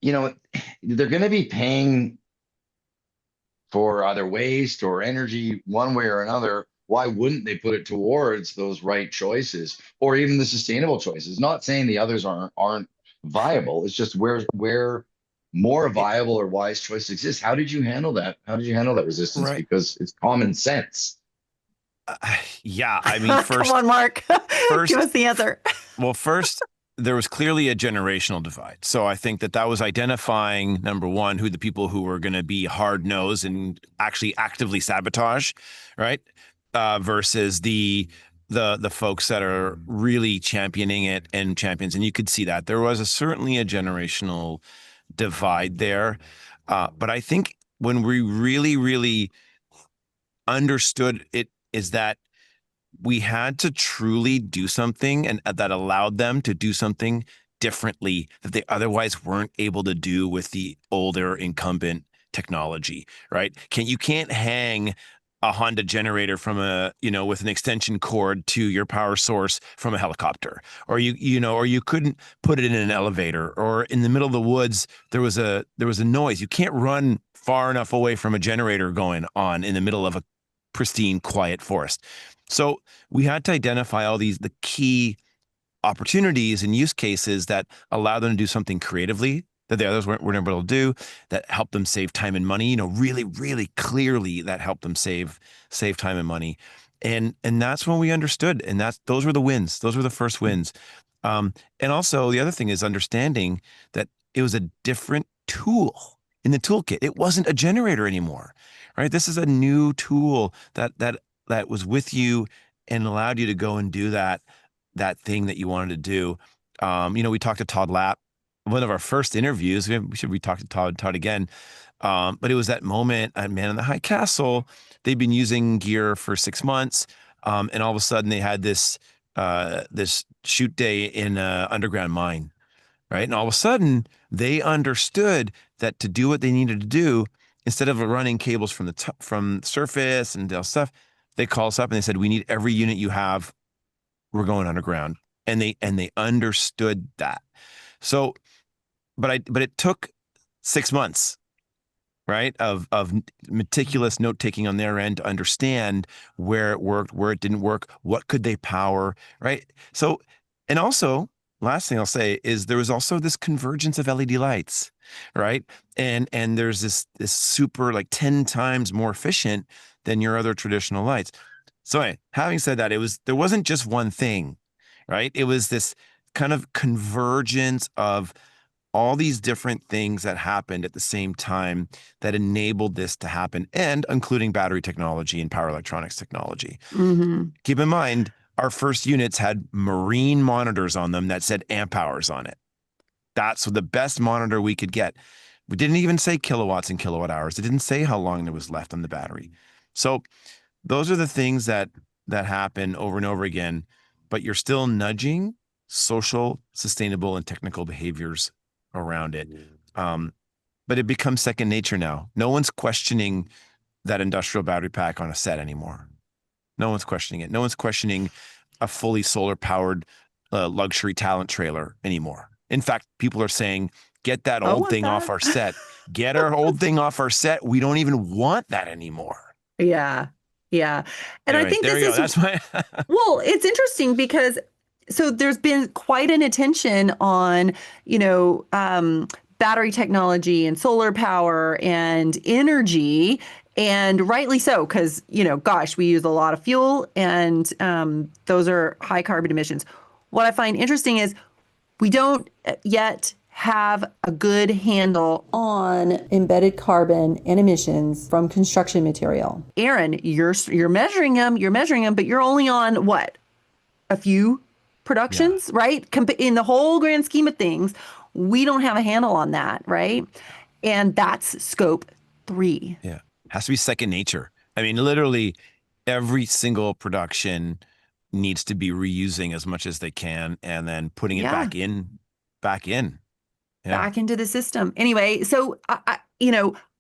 they're going to be paying for either waste or energy one way or another. Why wouldn't they put it towards those right choices or even the sustainable choices? Not saying the others aren't viable. It's just where more viable or wise choices exist. How did you handle that? How did you handle that resistance? Right. Because it's common sense. Yeah, I mean, first, come on, Mark, give us the answer. Well, first, there was clearly a generational divide. So I think that was identifying, number one, who the people who were going to be hard-nosed and actually actively sabotage, right? Versus the folks that are really championing it and champions. And you could see that there was certainly a generational divide there. But I think when we really, really understood it is that we had to truly do something and that allowed them to do something differently that they otherwise weren't able to do with the older incumbent technology, right? You can't hang a Honda generator from with an extension cord to your power source from a helicopter, or you couldn't put it in an elevator, or in the middle of the woods, there was a noise. You can't run far enough away from a generator going on in the middle of a pristine, quiet forest. So we had to identify all the key opportunities and use cases that allow them to do something creatively that the others weren't able to do, that helped them save time and money, really, really clearly that helped them save time and money. And that's when we understood, and those were the wins. Those were the first wins. And also the other thing is understanding that it was a different tool in the toolkit. It wasn't a generator anymore, right? This is a new tool that was with you and allowed you to go and do that thing that you wanted to do. We talked to Todd Lapp, one of our first interviews. We should talk to Todd again. But it was that moment at Man in the High Castle. They'd been using gear for 6 months. And all of a sudden they had this shoot day in an underground mine, right? And all of a sudden they understood that to do what they needed to do, instead of running cables from surface and all stuff, they called us up and they said, we need every unit you have. We're going underground. And they understood that. So, but it took 6 months, right? Of meticulous note taking on their end to understand where it worked, where it didn't work, what could they power, right? So, and also, last thing I'll say is there was also this convergence of LED lights, right? And there's this super 10 times more efficient than your other traditional lights. So anyway, having said that, there wasn't just one thing, right? It was this kind of convergence of all these different things that happened at the same time that enabled this to happen, and including battery technology and power electronics technology. Mm-hmm. Keep in mind, our first units had marine monitors on them that said amp hours on it. That's the best monitor we could get. We didn't even say kilowatts and kilowatt hours. It didn't say how long there was left on the battery. So those are the things that that happen over and over again, but you're still nudging social, sustainable, and technical behaviors around it. But it becomes second nature now. No one's questioning that industrial battery pack on a set anymore. No one's questioning it. No one's questioning a fully solar powered luxury talent trailer anymore. In fact, people are saying, get that old thing off our set. Get our old thing off our set. We don't even want that anymore. Yeah. Yeah. And anyway, I think there this you is, go. That's my, well, it's interesting because so there's been quite an attention on, battery technology and solar power and energy, and rightly so, because, gosh, we use a lot of fuel, and those are high carbon emissions. What I find interesting is we don't yet have a good handle on embedded carbon and emissions from construction material. Aaron, you're measuring them, but you're only on what? A few productions, right? In the whole grand scheme of things, we don't have a handle on that, right? And that's scope 3. Yeah. Has to be second nature. I mean, literally every single production needs to be reusing as much as they can and then putting it back in. Back into the system. Anyway, so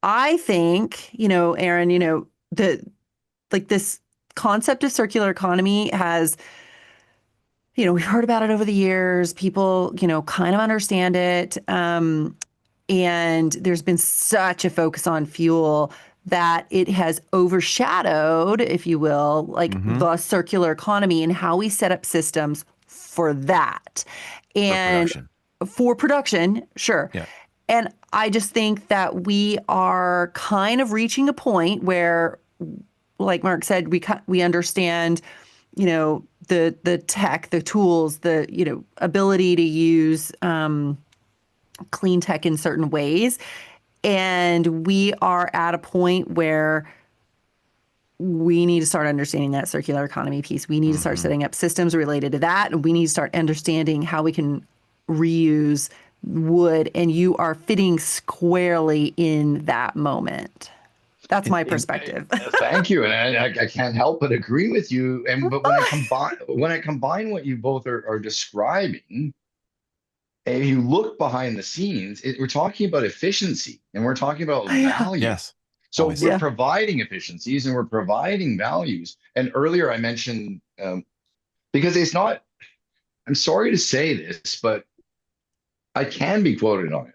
I think, Aaron, this concept of circular economy has, we've heard about it over the years. People, kind of understand it. And there's been such a focus on fuel that it has overshadowed, if you will, the circular economy and how we set up systems for that. And for production, sure. Yeah. And I just think that we are kind of reaching a point where, like Mark said, we understand, the tech, the tools, the, ability to use clean tech in certain ways. And we are at a point where we need to start understanding that circular economy piece. We need to start setting up systems related to that. And we need to start understanding how we can reuse wood, and you are fitting squarely in that moment. That's my perspective. Thank you, and I can't help but agree with you. But when I combine what you both are describing, and you look behind the scenes, we're talking about efficiency and we're talking about value. Yes. So we're providing efficiencies and we're providing values. And earlier I mentioned because it's not. I'm sorry to say this, but I can be quoted on it.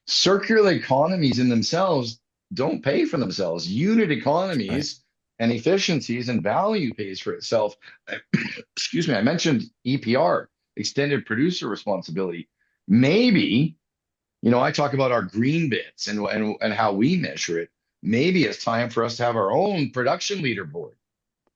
Circular economies in themselves don't pay for themselves. Unit economies and efficiencies and value pays for itself. Excuse me, I mentioned EPR, extended producer responsibility. Maybe, I talk about our green bits and how we measure it. Maybe it's time for us to have our own production leaderboard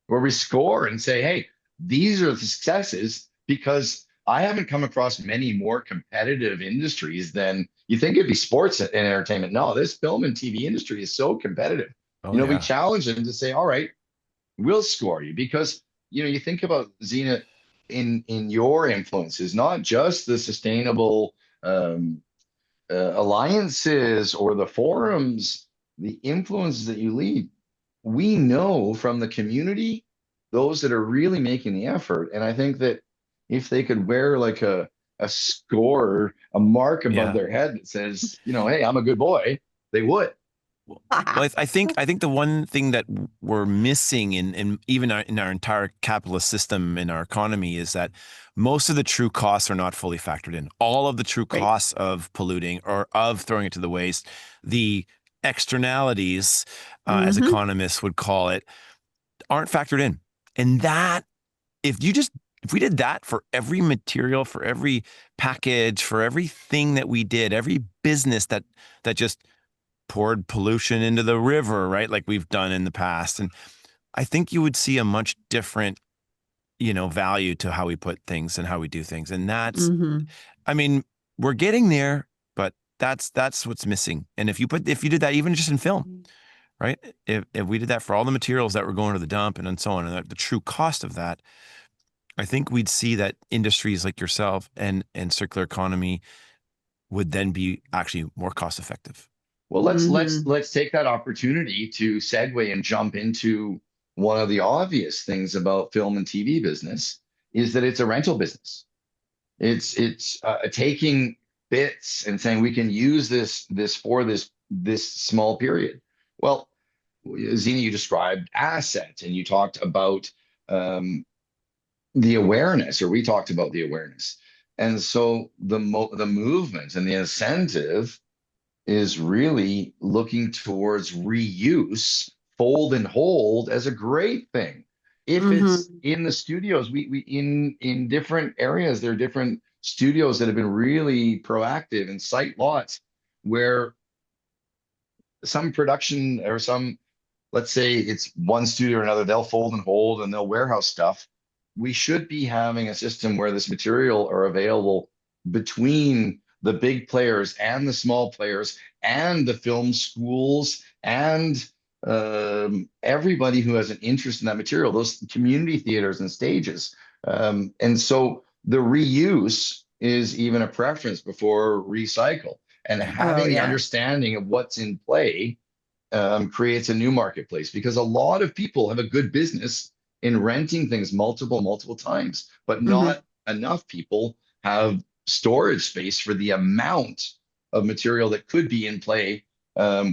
where we score and say, hey, these are the successes, because I haven't come across many more competitive industries than you think it'd be sports and entertainment. No, this film and TV industry is so competitive. We challenge them to say, all right, we'll score you, because, you think about, Zena, in your influences, not just the sustainable alliances or the forums, the influences that you lead. We know from the community, those that are really making the effort. And I think that if they could wear like a score, a mark above their head that says, hey, I'm a good boy, they would. Well, I think the one thing that we're missing in even in our entire capitalist system in our economy is that most of the true costs are not fully factored in. All of the true costs of polluting or of throwing it to the waste, the externalities, as economists would call it, aren't factored in. And that, if we did that for every material, for every package, for everything that we did, every business that just poured pollution into the river, right? Like we've done in the past. And I think you would see a much different, value to how we put things and how we do things. And that's, I mean, we're getting there, but that's what's missing. And if you did that, even just in film, right? If we did that for all the materials that were going to the dump and so on, and the true cost of that, I think we'd see that industries like yourself and circular economy would then be actually more cost effective. Well, let's take that opportunity to segue and jump into one of the obvious things about film and TV business is that it's a rental business. It's taking bits and saying we can use this for this small period. Well, Zena, you described assets and you talked about the awareness, or we talked about the awareness. And so the movement and the incentive is really looking towards reuse, fold and hold as a great thing. If it's in the studios, we in different areas, there are different studios that have been really proactive in site lots where some production or some, let's say it's one studio or another, they'll fold and hold and they'll warehouse stuff. We should be having a system where this material are available between the big players and the small players and the film schools and everybody who has an interest in that material, those community theaters and stages. And so the reuse is even a preference before recycle. And having the understanding of what's in play creates a new marketplace, because a lot of people have a good business in renting things multiple times, but not enough people have storage space for the amount of material that could be in play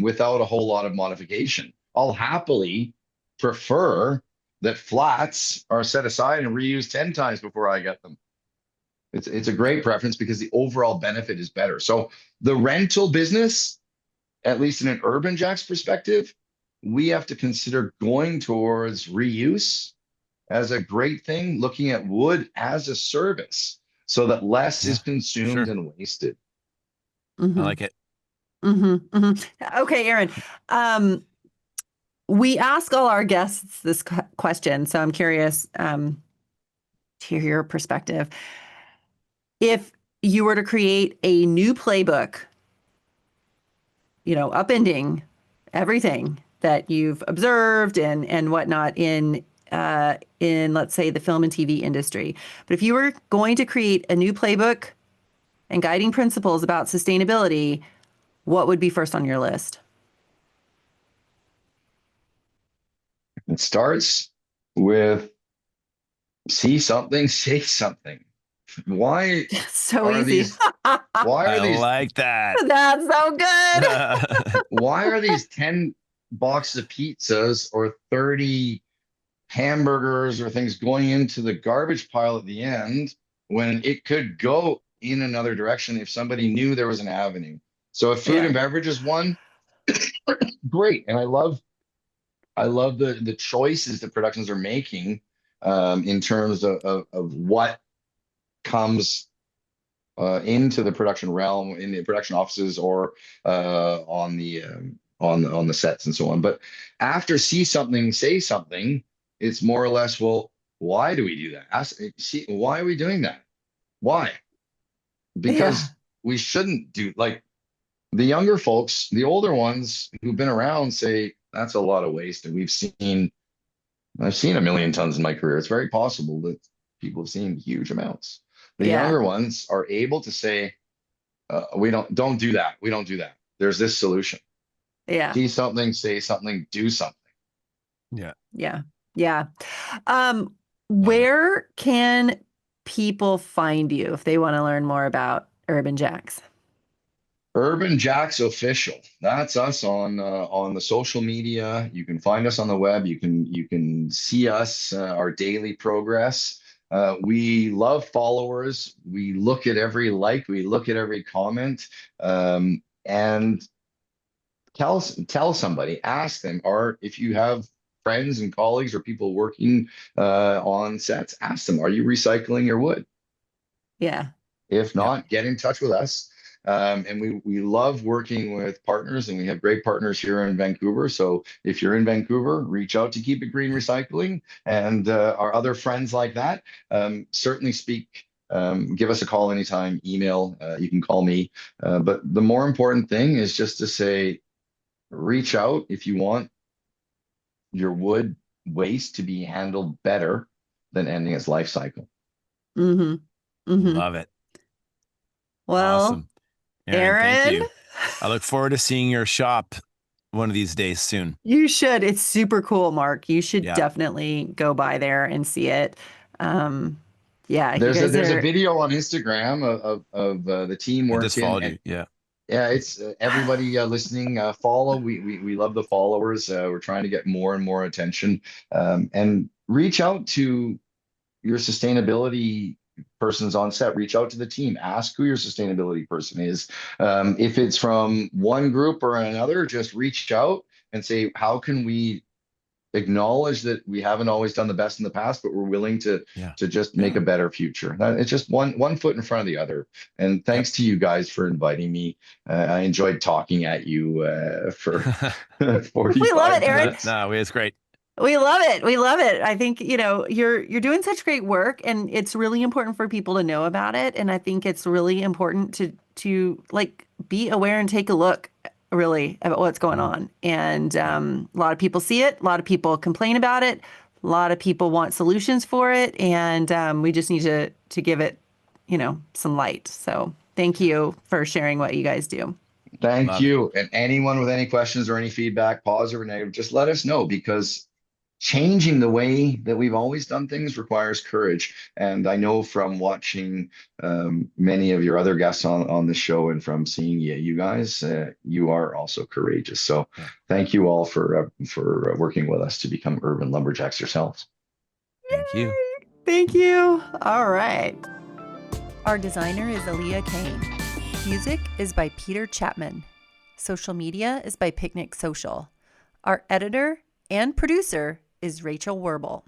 without a whole lot of modification. I'll happily prefer that flats are set aside and reused 10 times before I get them. It's a great preference because the overall benefit is better. So the rental business, at least in an UrbanJacks perspective, we have to consider going towards reuse as a great thing, looking at wood as a service so that less is consumed and wasted. I like it. Okay, Aaron. We ask all our guests this question, so I'm curious to hear your perspective. If you were to create a new playbook, upending everything that you've observed and whatnot in let's say the film and TV industry, but if you were going to create a new playbook and guiding principles about sustainability, what would be first on your list? It starts with see something, say something. Why so are easy. these? Why are these? I like that. That's so good. Why are these 10 boxes of pizzas or 30 hamburgers or things going into the garbage pile at the end when it could go in another direction if somebody knew there was an avenue? So if food and beverage is one, great. And I love the choices that productions are making in terms of what comes into the production realm, in the production offices, or on the sets and so on. But after see something, say something, it's more or less, well, why do we do that? Why are we doing that? Why? Because we shouldn't do, like, the younger folks, the older ones who've been around say that's a lot of waste. And I've seen 1 million tons in my career. It's very possible that people have seen huge amounts. The younger ones are able to say, we don't do that. We don't do that. There's this solution. See something, say something, do something. Yeah. Where can people find you if they want to learn more about UrbanJacks? UrbanJacks Official. That's us on the social media. You can find us on the web. You can see us, our daily progress. We love followers. We look at every like. We look at every comment. And tell somebody. Ask them. Or if you have friends and colleagues or people working on sets, ask them, are you recycling your wood? Yeah. If not, get in touch with us. And we love working with partners, and we have great partners here in Vancouver. So if you're in Vancouver, reach out to Keep It Green Recycling and our other friends like that. Certainly speak, give us a call anytime, email, you can call me. But the more important thing is just to say, reach out if you want your wood waste to be handled better than ending its life cycle. Love it. Well, awesome. Aaron, thank you. I look forward to seeing your shop one of these days soon. You should. It's super cool, Mark. You should Yeah. definitely go by there and see it. Yeah, There's a video on Instagram of the team I just working, followed and you. Yeah. yeah, it's everybody listening. Follow. We love the followers. We're trying to get more and more attention, and reach out to your sustainability persons on set. Reach out to the team. Ask who your sustainability person is. If it's from one group or another, just reach out and say, how can we acknowledge that we haven't always done the best in the past, but we're willing to just make a better future. It's just one foot in front of the other. And thanks to you guys for inviting me. I enjoyed talking at you for 45 We love it, Aaron. minutes. No, it's great. We love it. We love it. I think, you're doing such great work, and it's really important for people to know about it. And I think it's really important to like be aware and take a look really about what's going on. And a lot of people see it. A lot of people complain about it. A lot of people want solutions for it. And we just need to give it, some light. So thank you for sharing what you guys do. Thank you. And anyone with any questions or any feedback, positive or negative, just let us know, because changing the way that we've always done things requires courage. And I know from watching many of your other guests on the show and from seeing you guys, you are also courageous. So thank you all for working with us to become urban lumberjacks yourselves. Thank you. Thank you. All right. Our designer is Aaliyah Kane. Music is by Peter Chapman. Social media is by Picnic Social. Our editor and producer is Rachel Werbel.